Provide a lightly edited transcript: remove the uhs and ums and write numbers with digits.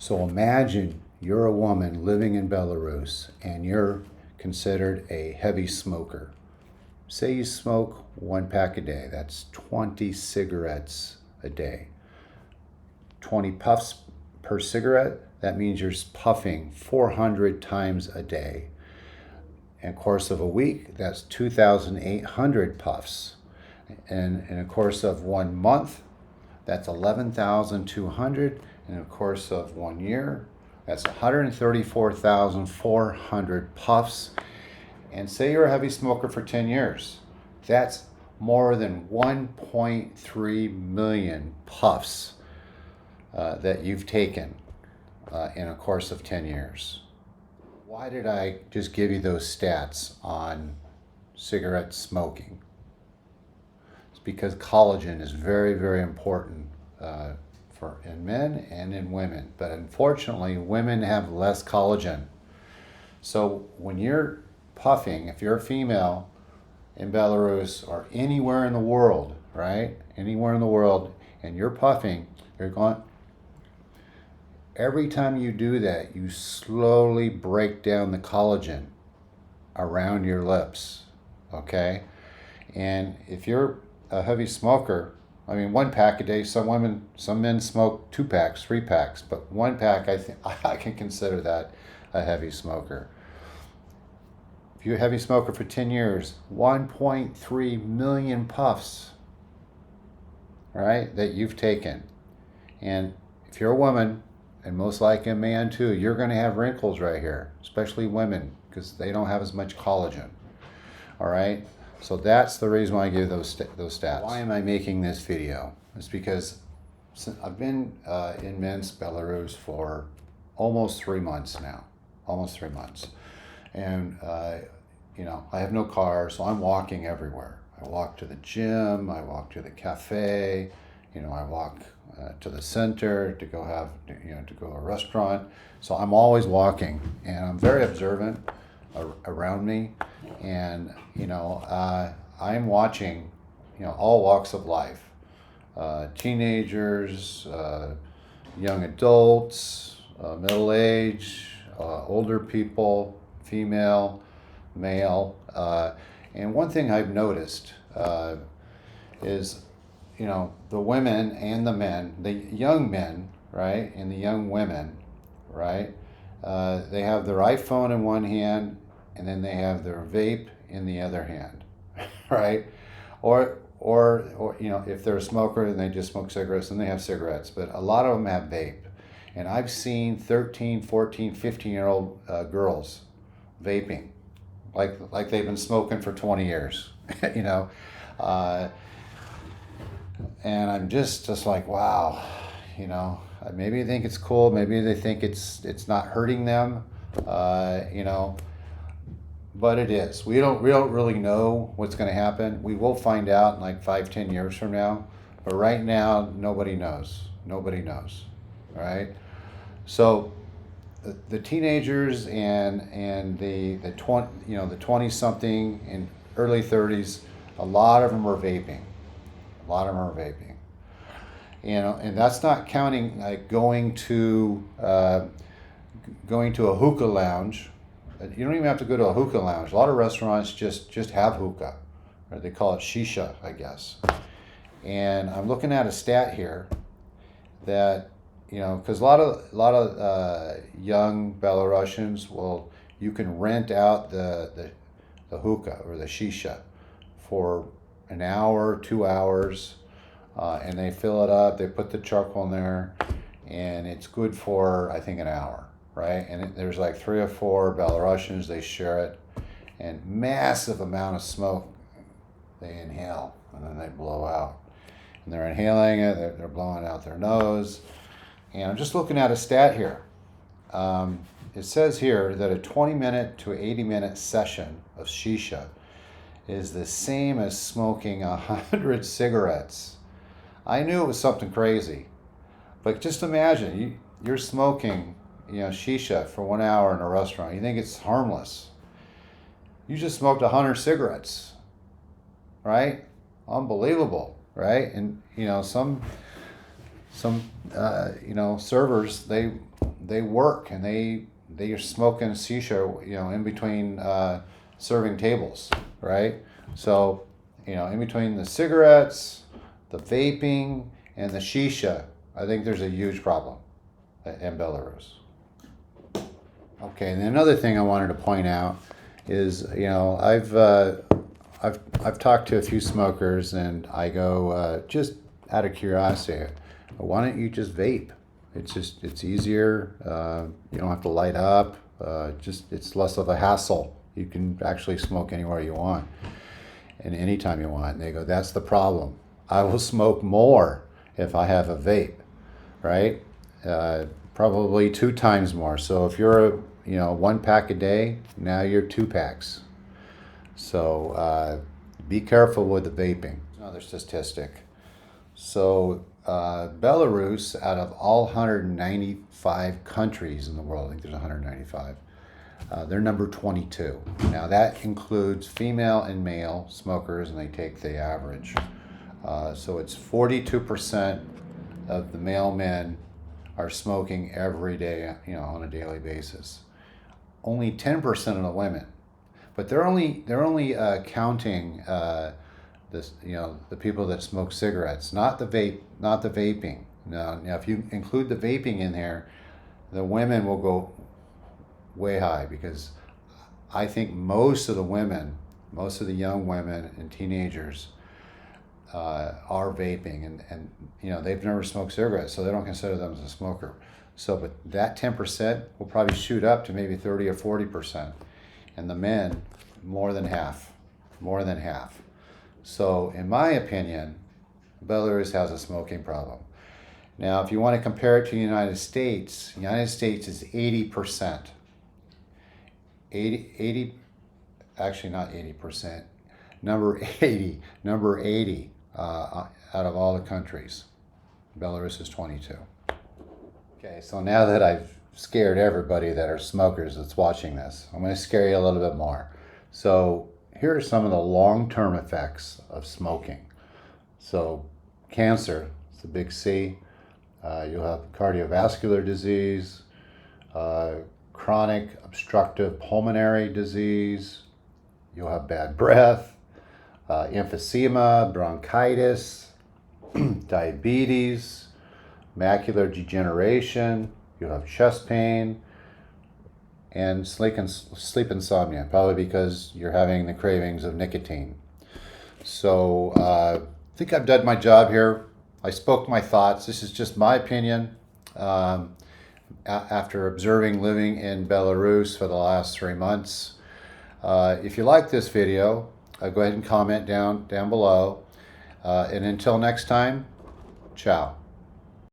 So imagine you're a woman living in Belarus and you're considered a heavy smoker. Say you smoke 1 pack a day, that's 20 cigarettes a day. 20 puffs per cigarette, that means you're puffing 400 times a day. In the course of a week, that's 2,800 puffs. And in the course of 1 month, that's 11,200. In the course of 1 year, that's 134,400 puffs. And say you're a heavy smoker for 10 years. That's more than 1.3 million puffs that you've taken in a course of 10 years. Why did I just give you those stats on cigarette smoking? It's because collagen is very, very important in men and in women. But unfortunately, women have less collagen. So when you're puffing, if you're a female in Belarus or anywhere in the world, right? Anywhere in the world, and you're puffing, you're going, every time you do that, you slowly break down the collagen around your lips, okay? And if you're a heavy smoker, I mean, 1 pack a day, some men smoke 2 packs, 3 packs, but 1 pack, I think I can consider that a heavy smoker. If you're a heavy smoker for 10 years, 1.3 million puffs, right, that you've taken. And if you're a woman, and most likely a man too, you're going to have wrinkles right here, especially women, because they don't have as much collagen. All right? So that's the reason why I give those stats. Why am I making this video? It's because I've been in Minsk, Belarus for almost 3 months now. Almost 3 months. And, I have no car, so I'm walking everywhere. I walk to the gym, I walk to the cafe, I walk to the center to go to go to a restaurant. So I'm always walking, and I'm very observant around me, and I'm watching all walks of life, teenagers, young adults, middle age, older people, female, male, and one thing I've noticed is the women and the men, the young men, right, and the young women, right, they have their iPhone in one hand, and then they have their vape in the other hand, right? Or if they're a smoker and they just smoke cigarettes, then they have cigarettes. But a lot of them have vape. And I've seen 13, 14, 15-year-old girls vaping, like they've been smoking for 20 years, and I'm just like, wow, maybe they think it's cool, maybe they think it's not hurting them, but it is. We don't really know what's going to happen. We will find out in like 5-10 years from now, but right now nobody knows. All right. So the teenagers and the 20 something and early 30s, a lot of them are vaping. And that's not counting like going to a hookah lounge. You don't even have to go to a hookah lounge. A lot of restaurants just have hookah, or they call it shisha, I guess. And I'm looking at a stat here that because a lot of young Belarusians you can rent out the hookah or the shisha for an hour, 2 hours, and they fill it up. They put the charcoal in there, and it's good for I think an hour, right? And there's like 3 or 4 Belarusians. They share it, and massive amount of smoke they inhale, and then they blow out. And they're inhaling it. They're blowing out their nose. And I'm just looking at a stat here. It says here that a 20-minute to 80-minute session of shisha is the same as smoking 100 cigarettes. I knew it was something crazy, but just imagine you're smoking, shisha for 1 hour in a restaurant. You think it's harmless. You just smoked 100 cigarettes, right? Unbelievable, right? And some servers, they they work, and they are smoking shisha, in between serving tables, right? So, in between the cigarettes, the vaping, and the shisha, I think there's a huge problem in Belarus. Okay, and another thing I wanted to point out is, I've talked to a few smokers, and I go, just out of curiosity, why don't you just vape? It's easier. You don't have to light up. It's less of a hassle. You can actually smoke anywhere you want and anytime you want. And they go, that's the problem. I will smoke more if I have a vape, right? Probably 2 times more. So if you're 1 pack a day, now you're 2 packs. So be careful with the vaping. Another statistic. So Belarus, out of all 195 countries in the world, I think there's 195, they're number 22. Now that includes female and male smokers, and they take the average. So it's 42% of the male men are smoking every day, on a daily basis. Only 10% of the women, but they're only counting this, the people that smoke cigarettes, not the vaping. Now, if you include the vaping in there, the women will go way high, because I think most of the young women and teenagers are vaping, and they've never smoked cigarettes, so they don't consider them as a smoker. So, but that 10% will probably shoot up to maybe 30 or 40%, and the men, more than half. So, in my opinion, Belarus has a smoking problem. Now, if you want to compare it to the United States is 80%. 80, actually not 80%, number 80 out of all the countries. Belarus is 22. Okay, so now that I've scared everybody that are smokers that's watching this, I'm going to scare you a little bit more. So here are some of the long-term effects of smoking. So cancer, it's a big C. You'll have cardiovascular disease, chronic obstructive pulmonary disease. You'll have bad breath, emphysema, bronchitis, diabetes, macular degeneration. You'll have chest pain, and sleep insomnia, probably because you're having the cravings of nicotine. So I think I've done my job here. I spoke my thoughts. This is just my opinion. After living in Belarus for the last 3 months. If you like this video, go ahead and comment down below. And until next time, ciao.